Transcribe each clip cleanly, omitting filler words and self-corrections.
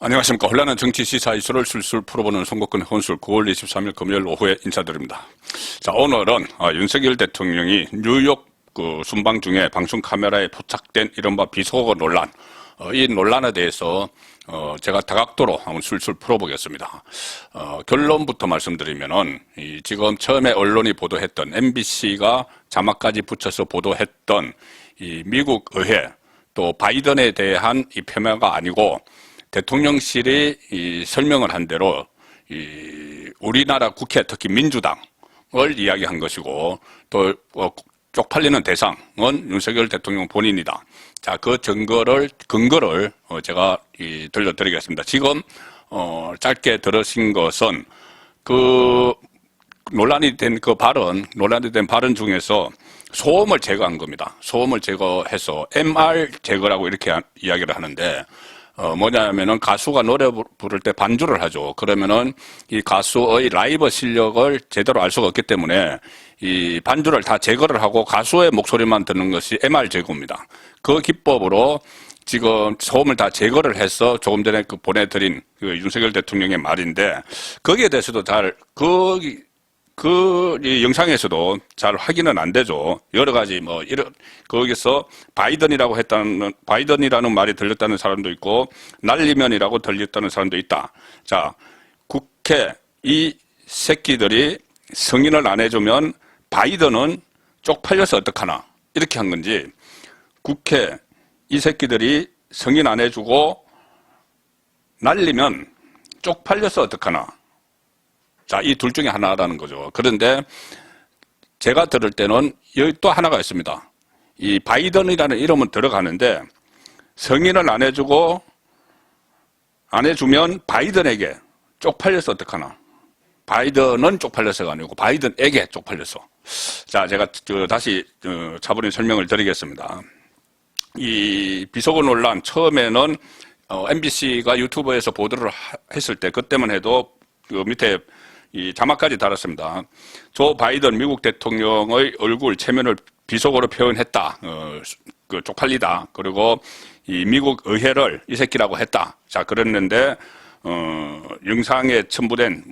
안녕하십니까. 혼란한 정치 시사 이슈를 술술 풀어보는 송국근 혼술 9월 23일 금요일 오후에 인사드립니다. 자, 오늘은 윤석열 대통령이 뉴욕 순방 중에 방송 카메라에 포착된 이른바 비속어 논란, 이 논란에 대해서 제가 다각도로 한번 술술 풀어보겠습니다. 결론부터 말씀드리면은 지금 처음에 언론이 보도했던 MBC가 자막까지 붙여서 보도했던 이 미국 의회 또 바이든에 대한 이 폄하가 아니고 대통령실이 설명을 한 대로 우리나라 국회 특히 민주당을 이야기한 것이고 또 쪽팔리는 대상은 윤석열 대통령 본인이다. 자, 그 근거를 제가 들려드리겠습니다. 지금 짧게 들으신 것은 논란이 된 발언 중에서 소음을 제거한 겁니다. 소음을 제거해서 MR 제거라고 이렇게 이야기를 하는데 뭐냐면은 가수가 노래 부를 때 반주를 하죠. 그러면은 이 가수의 라이브 실력을 제대로 알 수가 없기 때문에 이 반주를 다 제거를 하고 가수의 목소리만 듣는 것이 MR 제거입니다. 그 기법으로 지금 소음을 다 제거를 해서 조금 전에 보내드린 윤석열 대통령의 말인데 거기에 대해서도 이 영상에서도 잘 확인은 안 되죠. 여러 가지 거기서 바이든이라는 말이 들렸다는 사람도 있고 날리면이라고 들렸다는 사람도 있다. 자, 국회 이 새끼들이 승인을 안 해주면 바이든은 쪽팔려서 어떡하나 이렇게 한 건지, 국회 이 새끼들이 승인 안 해주고 날리면 쪽팔려서 어떡하나. 자, 이 둘 중에 하나라는 거죠. 그런데 제가 들을 때는 여기 또 하나가 있습니다. 이 바이든이라는 이름은 들어가는데 승인을 안 해주면 바이든에게 쪽팔려서 어떡하나. 바이든은 쪽팔려서가 아니고 바이든에게 쪽팔려서. 자, 제가 다시 차분히 설명을 드리겠습니다. 이 비속어 논란 처음에는 MBC가 유튜브에서 보도를 했을 때 그때만 해도 그 밑에 이 자막까지 달았습니다. 조 바이든 미국 대통령의 얼굴 체면을 비속어로 표현했다. 쪽팔리다. 그리고 이 미국 의회를 이 새끼라고 했다. 자, 그랬는데 영상에 첨부된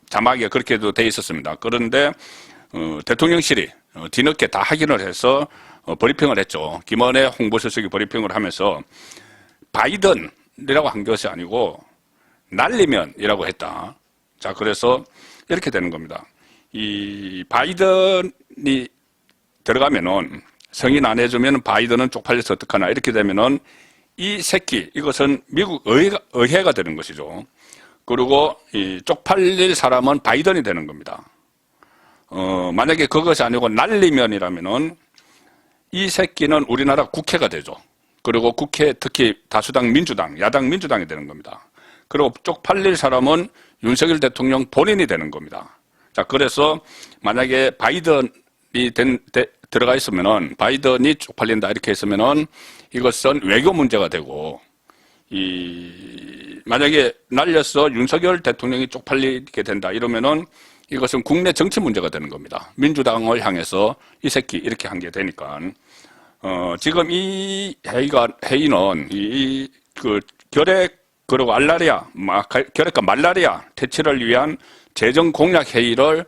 자막에 그렇게도 돼 있었습니다. 그런데 대통령실이 뒤늦게 다 확인을 해서 브리핑을 했죠. 김은혜 홍보수석이 브리핑을 하면서 바이든이라고 한 것이 아니고 날리면이라고 했다. 자, 그래서 이렇게 되는 겁니다. 이 바이든이 들어가면은 승인 안 해주면 바이든은 쪽팔려서 어떡하나 이렇게 되면은 이 새끼, 이것은 미국 의회가 되는 것이죠. 그리고 이 쪽팔릴 사람은 바이든이 되는 겁니다. 만약에 그것이 아니고 날리면이라면은 이 새끼는 우리나라 국회가 되죠. 그리고 국회 특히 다수당 민주당, 야당 민주당이 되는 겁니다. 그리고 쪽팔릴 사람은 윤석열 대통령 본인이 되는 겁니다. 자, 그래서 만약에 바이든이 들어가 있으면은 바이든이 쪽팔린다 이렇게 했으면은 이것은 외교 문제가 되고, 만약에 날려서 윤석열 대통령이 쪽팔리게 된다 이러면은 이것은 국내 정치 문제가 되는 겁니다. 민주당을 향해서 이 새끼 이렇게 한 게 되니까. 지금 이 회의는 결핵 그리고 결핵과 말라리아 퇴치를 위한 재정 공약 회의를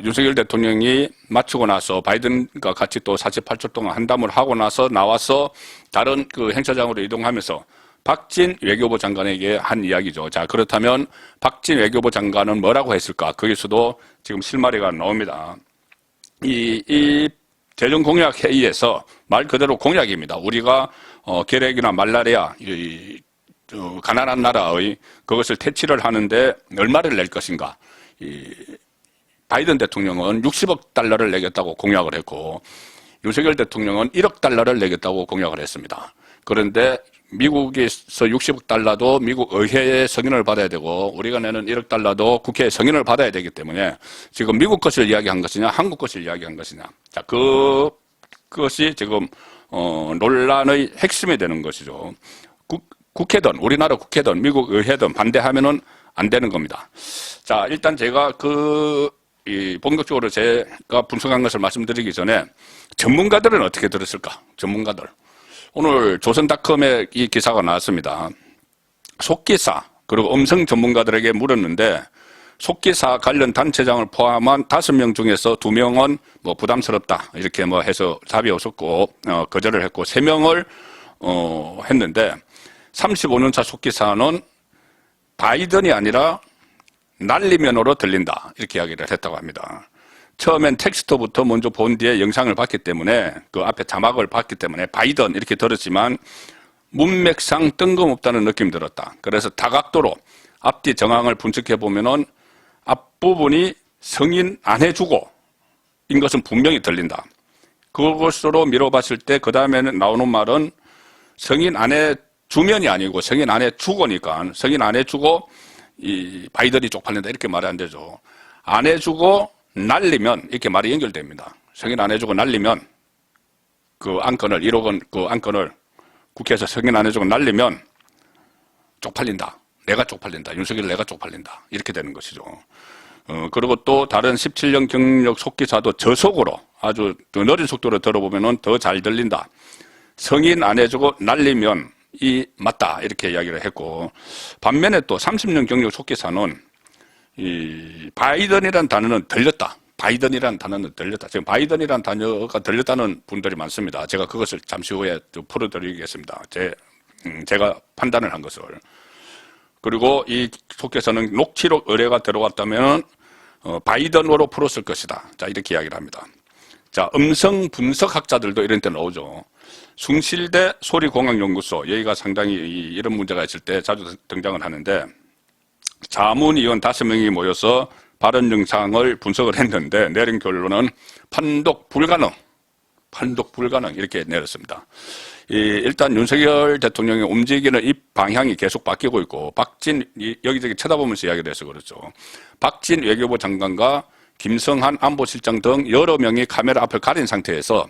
윤석열 대통령이 마치고 나서 바이든과 같이 또 48초 동안 한담을 하고 나서 나와서 다른 행사장으로 이동하면서 박진 외교부 장관에게 한 이야기죠. 자, 그렇다면 박진 외교부 장관은 뭐라고 했을까? 거기서도 지금 실마리가 나옵니다. 이 재정 공약 회의에서 말 그대로 공약입니다. 우리가 결핵이나 말라리아 가난한 나라의 그것을 퇴치를 하는데 얼마를 낼 것인가. 바이든 대통령은 60억 달러를 내겠다고 공약을 했고 윤석열 대통령은 1억 달러를 내겠다고 공약을 했습니다. 그런데 미국에서 60억 달러도 미국 의회의 승인을 받아야 되고 우리가 내는 1억 달러도 국회의 승인을 받아야 되기 때문에 지금 미국 것을 이야기한 것이냐 한국 것을 이야기한 것이냐. 자, 그것이 지금 논란의 핵심이 되는 것이죠. 국회든 우리나라 국회든 미국 의회든 반대하면은 안 되는 겁니다. 자, 일단 제가 본격적으로 제가 분석한 것을 말씀드리기 전에 전문가들은 어떻게 들었을까? 전문가들. 오늘 조선닷컴에 이 기사가 나왔습니다. 속기사 그리고 음성 전문가들에게 물었는데 속기사 관련 단체장을 포함한 5명 중에서 2명은 뭐 부담스럽다 이렇게 뭐 해서 답이 없었고 거절을 했고 3명을 했는데 35년차 속기사는 바이든이 아니라 날리면으로 들린다 이렇게 이야기를 했다고 합니다. 처음엔 텍스트부터 먼저 본 뒤에 영상을 봤기 때문에 그 앞에 자막을 봤기 때문에 바이든 이렇게 들었지만 문맥상 뜬금없다는 느낌이 들었다. 그래서 다각도로 앞뒤 정황을 분석해 보면은 앞부분이 승인 안 해주고 인 것은 분명히 들린다. 그것으로 미뤄봤을 때 그 다음에는 나오는 말은 승인 안 해주면이 아니고 승인 안 해주고니까 승인 안 해주고 이 바이든이 쪽팔린다 이렇게 말이 안 되죠. 안 해주고 날리면 이렇게 말이 연결됩니다. 승인 안 해주고 날리면 그 안건을 1억 원 그 안건을 국회에서 승인 안 해주고 날리면 쪽팔린다. 내가 쪽팔린다. 윤석열 내가 쪽팔린다. 이렇게 되는 것이죠. 그리고 또 다른 17년 경력 속기사도 저속으로 아주 더 느린 속도로 들어보면 더 잘 들린다. 승인 안 해주고 날리면 이 맞다. 이렇게 이야기를 했고 반면에 또 30년 경력 속기사는 이 바이든이라는 단어는 들렸다. 바이든이라는 단어는 들렸다. 지금 바이든이라는 단어가 들렸다는 분들이 많습니다. 제가 그것을 잠시 후에 풀어드리겠습니다. 제가 판단을 한 것을. 그리고 이 속에서는 녹취록 의뢰가 들어왔다면 바이든으로 풀었을 것이다. 자 이렇게 이야기를 합니다. 자 음성 분석학자들도 이런 때 나오죠. 숭실대 소리공학연구소 여기가 상당히 이런 문제가 있을 때 자주 등장을 하는데 자문위원 5명이 모여서 발언 영상을 분석을 했는데 내린 결론은 판독 불가능 이렇게 내렸습니다. 일단 윤석열 대통령의 움직이는 이 방향이 계속 바뀌고 있고 여기저기 쳐다보면서 이야기를 해서 그렇죠. 박진 외교부 장관과 김성한 안보실장 등 여러 명이 카메라 앞을 가린 상태에서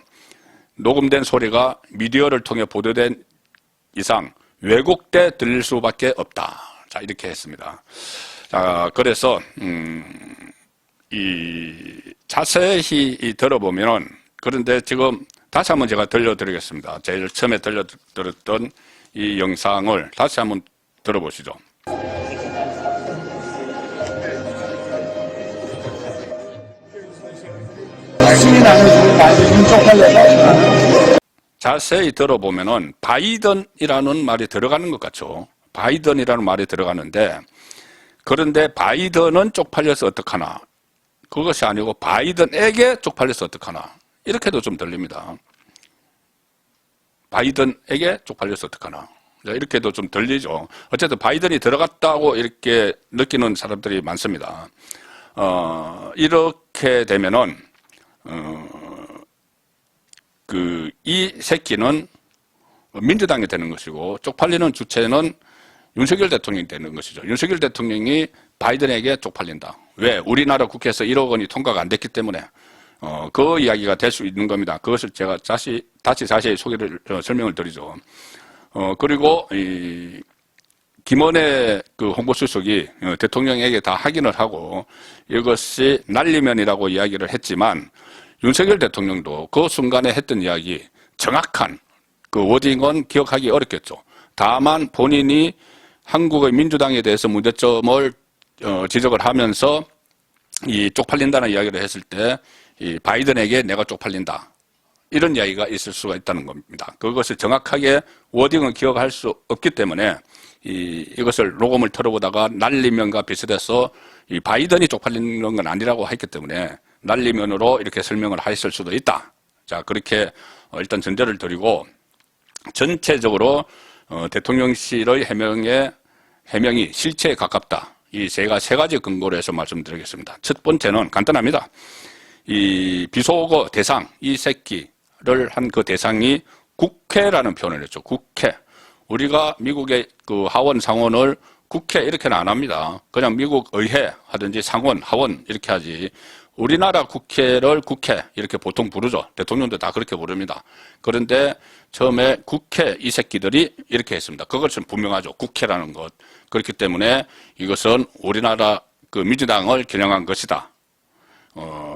녹음된 소리가 미디어를 통해 보도된 이상 왜곡돼 들릴 수밖에 없다. 자 이렇게 했습니다. 자 그래서 자세히 들어보면은 그런데 지금 다시 한번 제가 들려드리겠습니다. 제일 처음에 들려드렸던 이 영상을 다시 한번 들어보시죠. 자세히 들어보면은 바이든이라는 말이 들어가는 것 같죠. 바이든이라는 말이 들어가는데 그런데 바이든은 쪽팔려서 어떡하나 그것이 아니고 바이든에게 쪽팔려서 어떡하나 이렇게도 좀 들립니다. 바이든에게 쪽팔려서 어떡하나 이렇게도 좀 들리죠. 어쨌든 바이든이 들어갔다고 이렇게 느끼는 사람들이 많습니다. 이렇게 되면은 이 새끼는 민주당이 되는 것이고 쪽팔리는 주체는 윤석열 대통령이 되는 것이죠. 윤석열 대통령이 바이든에게 쪽팔린다. 왜? 우리나라 국회에서 1억 원이 통과가 안 됐기 때문에 그 이야기가 될 수 있는 겁니다. 그것을 제가 다시 자세히 설명을 드리죠. 그리고 김원회 그 홍보수석이 대통령에게 다 확인을 하고 이것이 날리면이라고 이야기를 했지만 윤석열 대통령도 그 순간에 했던 이야기 정확한 그 워딩은 기억하기 어렵겠죠. 다만 본인이 한국의 민주당에 대해서 문제점을 지적을 하면서 이 쪽팔린다는 이야기를 했을 때 이 바이든에게 내가 쪽팔린다 이런 이야기가 있을 수가 있다는 겁니다. 그것을 정확하게 워딩을 기억할 수 없기 때문에 이것을 녹음을 틀어보다가 날리면과 비슷해서 이 바이든이 쪽팔리는 건 아니라고 했기 때문에 날리면으로 이렇게 설명을 했을 수도 있다. 자 그렇게 일단 전제를 드리고 전체적으로 대통령실의 해명이 실체에 가깝다. 제가 3가지 근거로 해서 말씀드리겠습니다. 첫 번째는 간단합니다. 이 비속어 대상, 이 새끼를 한 그 대상이 국회라는 표현을 했죠. 국회. 우리가 미국의 그 하원, 상원을 국회 이렇게는 안 합니다. 그냥 미국 의회 하든지 상원, 하원 이렇게 하지. 우리나라 국회를 국회 이렇게 보통 부르죠. 대통령도 다 그렇게 부릅니다. 그런데 처음에 국회 이 새끼들이 이렇게 했습니다. 그것은 분명하죠. 국회라는 것. 그렇기 때문에 이것은 우리나라 그 민주당을 겨냥한 것이다.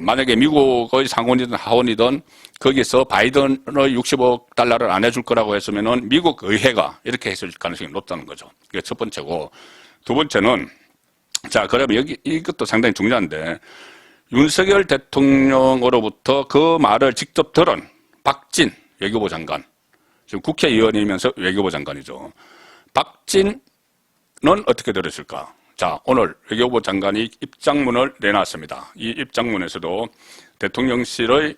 만약에 미국의 상원이든 하원이든 거기서 바이든의 60억 달러를 안 해줄 거라고 했으면은 미국 의회가 이렇게 했을 가능성이 높다는 거죠. 이게 첫 번째고, 두 번째는, 자, 그러면 이것도 상당히 중요한데, 윤석열 대통령으로부터 그 말을 직접 들은 박진 외교부 장관, 지금 국회의원이면서 외교부 장관이죠. 박진은 어떻게 들었을까? 자, 오늘 외교부 장관이 입장문을 내놨습니다. 이 입장문에서도 대통령실의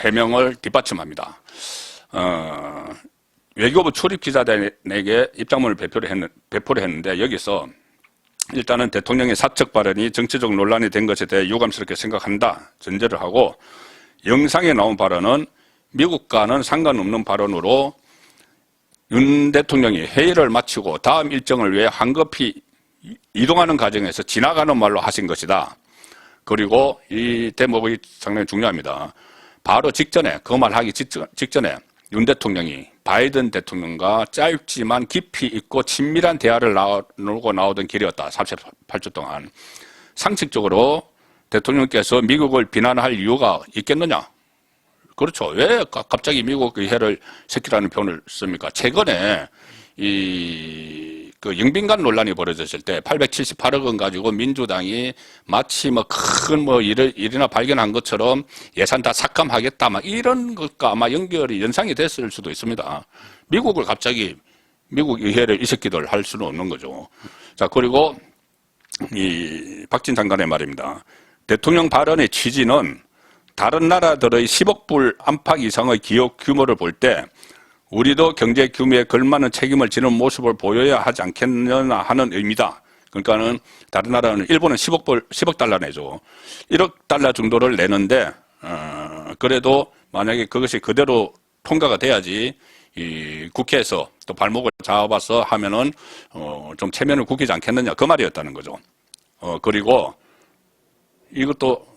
해명을 뒷받침합니다. 외교부 출입 기자단에게 입장문을 배포를 했는데 여기서 일단은 대통령의 사적 발언이 정치적 논란이 된 것에 대해 유감스럽게 생각한다 전제를 하고, 영상에 나온 발언은 미국과는 상관없는 발언으로 윤 대통령이 회의를 마치고 다음 일정을 위해 황급히 이동하는 과정에서 지나가는 말로 하신 것이다. 그리고 이 대목이 상당히 중요합니다. 바로 직전에, 그 말하기 직전에 윤 대통령이 바이든 대통령과 짧지만 깊이 있고 친밀한 대화를 나누고 나오던 길이었다. 38초 동안. 상식적으로 대통령께서 미국을 비난할 이유가 있겠느냐? 그렇죠. 왜 갑자기 미국 의회를 새끼라는 표현을 씁니까? 최근에 그 영빈관 논란이 벌어졌을 때 878억 원 가지고 민주당이 마치 일이나 발견한 것처럼 예산 다 삭감하겠다, 이런 것과 아마 연상이 됐을 수도 있습니다. 미국을 갑자기 미국 의회를 이 새끼들 할 수는 없는 거죠. 자, 그리고 이 박진 장관의 말입니다. 대통령 발언의 취지는 다른 나라들의 10억 불 안팎 이상의 기업 규모를 볼 때 우리도 경제 규모에 걸맞는 책임을 지는 모습을 보여야 하지 않겠느냐 하는 의미다. 그러니까는 다른 나라는 일본은 10억 달러 내죠. 1억 달러 정도를 내는데 그래도 만약에 그것이 그대로 통과가 돼야지 이 국회에서 또 발목을 잡아서 하면은 좀 체면을 구기지 않겠느냐, 그 말이었다는 거죠. 그리고 이것도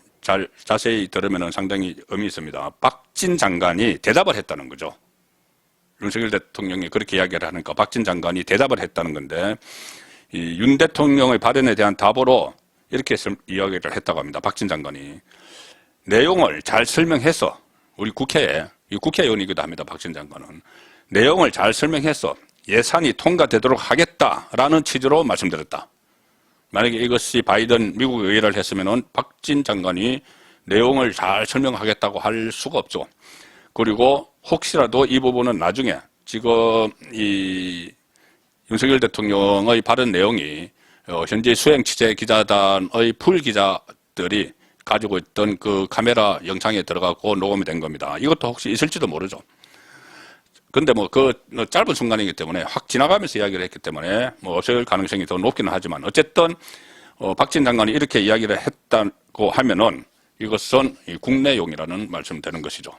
자세히 들으면 상당히 의미 있습니다. 박진 장관이 대답을 했다는 거죠. 윤석열 대통령이 그렇게 이야기를 하니까 박진 장관이 대답을 했다는 건데, 이 윤 대통령의 발언에 대한 답으로 이렇게 이야기를 했다고 합니다. 박진 장관이 내용을 잘 설명해서, 우리 국회에, 이 국회의원이기도 합니다. 박진 장관은 내용을 잘 설명해서 예산이 통과되도록 하겠다라는 취지로 말씀드렸다. 만약에 이것이 바이든 미국 의회를 했으면은 박진 장관이 내용을 잘 설명하겠다고 할 수가 없죠. 그리고 혹시라도 이 부분은 나중에 지금 이 윤석열 대통령의 발언 내용이 현재 수행 취재 기자단의 풀 기자들이 가지고 있던 그 카메라 영상에 들어가고 녹음이 된 겁니다. 이것도 혹시 있을지도 모르죠. 근데 그 짧은 순간이기 때문에 확 지나가면서 이야기를 했기 때문에 없을 가능성이 더 높기는 하지만, 어쨌든 박진 장관이 이렇게 이야기를 했다고 하면은 이것은 국내용이라는 말씀 되는 것이죠.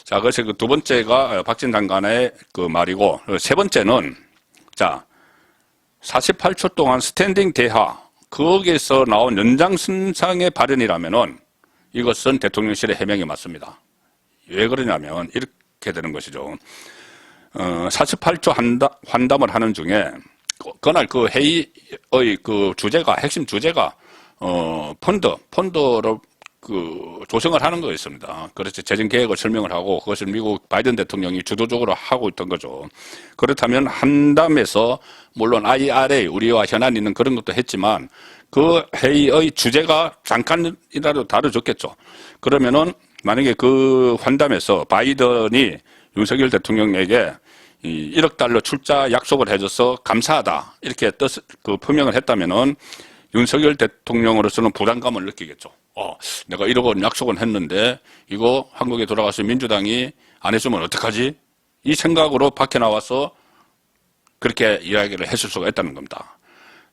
자, 그래서 그 두 번째가 박진 장관의 그 말이고, 세 번째는, 자, 48초 동안 스탠딩 대화, 거기에서 나온 연장선상의 발언이라면은 이것은 대통령실의 해명이 맞습니다. 왜 그러냐면 이렇게 되는 것이죠. 48초 환담을 하는 중에 그날 그 회의의 그 주제가, 핵심 주제가 펀드를 그 조성을 하는 거였습니다. 그래서 재정 계획을 설명을 하고 그것을 미국 바이든 대통령이 주도적으로 하고 있던 거죠. 그렇다면 한담에서 물론 IRA, 우리와 현안 있는 그런 것도 했지만 그 회의의 주제가 잠깐이라도 다뤄졌겠죠. 그러면은 만약에 그 환담에서 바이든이 윤석열 대통령에게 1억 달러 출자 약속을 해줘서 감사하다, 이렇게 표명을 했다면은 윤석열 대통령으로서는 부담감을 느끼겠죠. 내가 1억 원 약속은 했는데 이거 한국에 돌아가서 민주당이 안 해주면 어떡하지? 이 생각으로 밖에 나와서 그렇게 이야기를 했을 수가 있다는 겁니다.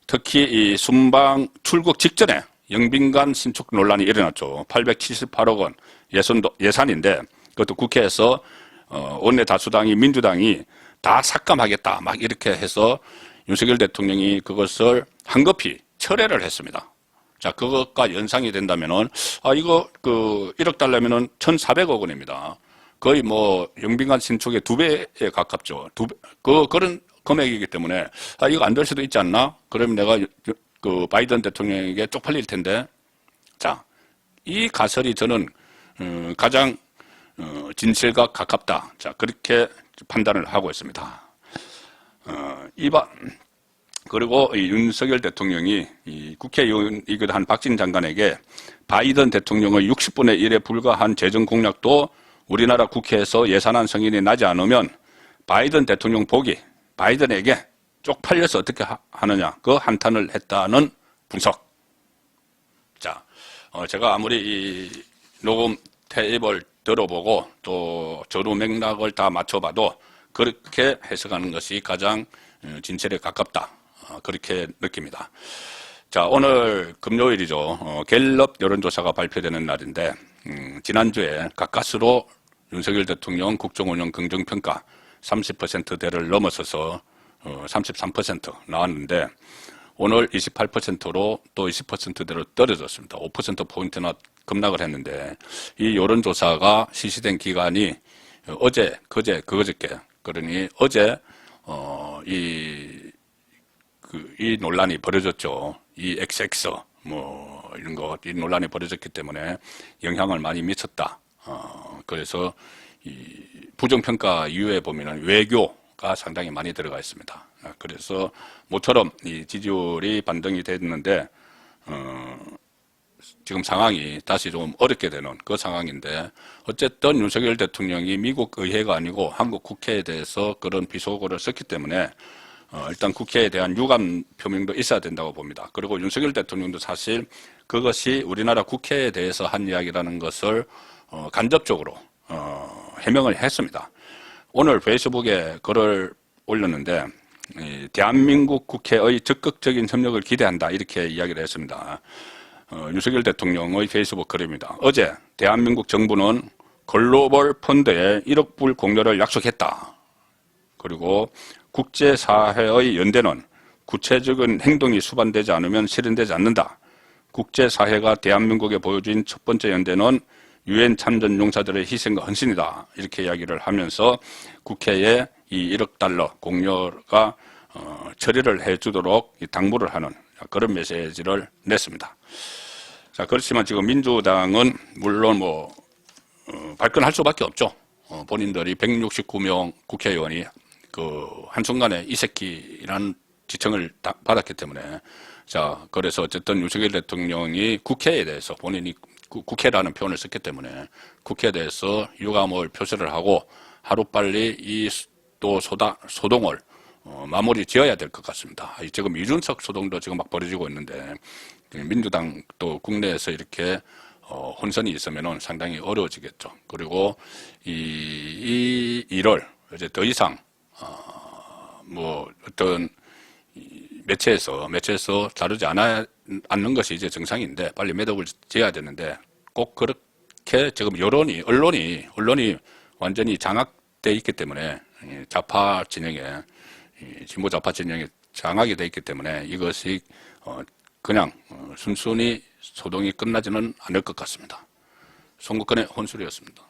특히 이 순방 출국 직전에 영빈관 신축 논란이 일어났죠. 878억 원 예산인데 그것도 국회에서 원내 다수당이 민주당이 다 삭감하겠다 막 이렇게 해서 윤석열 대통령이 그것을 한급히 철회를 했습니다. 자, 그것과 연상이 된다면은, 이거, 1억 달러면은 1,400억 원입니다. 거의 영빈관 신축의 2배에 가깝죠. 그런 금액이기 때문에, 이거 안 될 수도 있지 않나? 그러면 내가 바이든 대통령에게 쪽팔릴 텐데. 자, 이 가설이 저는 가장 진실과 가깝다. 자, 그렇게 판단을 하고 있습니다. 그리고 이 윤석열 대통령이 이 국회의원이기도 한 박진 장관에게 바이든 대통령의 60분의 1에 불과한 재정 공약도 우리나라 국회에서 예산안 승인이 나지 않으면 바이든 대통령 복이 바이든에게 쪽팔려서 어떻게 하느냐, 그 한탄을 했다는 분석. 자, 제가 아무리 이 녹음 테이프를 들어보고 또 저로 맥락을 다 맞춰봐도 그렇게 해석하는 것이 가장 진실에 가깝다. 그렇게 느낍니다. 자, 오늘 금요일이죠. 갤럽 여론조사가 발표되는 날인데 지난주에 가까스로 윤석열 대통령 국정운영 긍정평가 30%대를 넘어서서 33% 나왔는데 오늘 28%로 또 20%대로 떨어졌습니다. 5%포인트나 급락을 했는데 이 여론조사가 실시된 기간이 어제, 그저께, 그러니 어제 이 논란이 벌어졌죠. 이 XX 이런 거 이 논란이 벌어졌기 때문에 영향을 많이 미쳤다. 그래서 이 부정평가 이후에 보면은 외교가 상당히 많이 들어가 있습니다. 그래서 모처럼 이 지지율이 반등이 됐는데 지금 상황이 다시 좀 어렵게 되는 그 상황인데 어쨌든 윤석열 대통령이 미국 의회가 아니고 한국 국회에 대해서 그런 비속어를 썼기 때문에 일단 국회에 대한 유감 표명도 있어야 된다고 봅니다. 그리고 윤석열 대통령도 사실 그것이 우리나라 국회에 대해서 한 이야기라는 것을 간접적으로 해명을 했습니다. 오늘 페이스북에 글을 올렸는데 대한민국 국회의 적극적인 협력을 기대한다 이렇게 이야기를 했습니다. 윤석열 대통령의 페이스북 글입니다. 어제 대한민국 정부는 글로벌 펀드에 1억 불 공여를 약속했다. 그리고 국제사회의 연대는 구체적인 행동이 수반되지 않으면 실현되지 않는다. 국제사회가 대한민국에 보여준 첫 번째 연대는 유엔 참전 용사들의 희생과 헌신이다. 이렇게 이야기를 하면서 국회에 이 1억 달러 공여가 처리를 해주도록 당부를 하는 그런 메시지를 냈습니다. 자, 그렇지만 지금 민주당은 물론 발끈할 수밖에 없죠. 본인들이 169명 국회의원이 한순간에 이 새끼라는 지청을 받았기 때문에 자, 그래서 어쨌든 윤석열 대통령이 국회에 대해서 본인이 국회라는 표현을 썼기 때문에 국회에 대해서 유감을 표시를 하고 하루빨리 이 또 소동을 마무리 지어야 될 것 같습니다. 지금 이준석 소동도 지금 막 벌어지고 있는데 민주당 또 국내에서 이렇게 혼선이 있으면은 상당히 어려워지겠죠. 그리고 이 일을 이제 더 이상 어떤 매체에서 다루지 않는 것이 이제 정상인데 빨리 매듭을 지어야 되는데 꼭 그렇게 지금 언론이 완전히 장악돼 있기 때문에 좌파 진영에 진보 좌파 진영에 장악이 돼 있기 때문에 이것이 그냥 순순히 소동이 끝나지는 않을 것 같습니다. 송국근의 혼술이었습니다.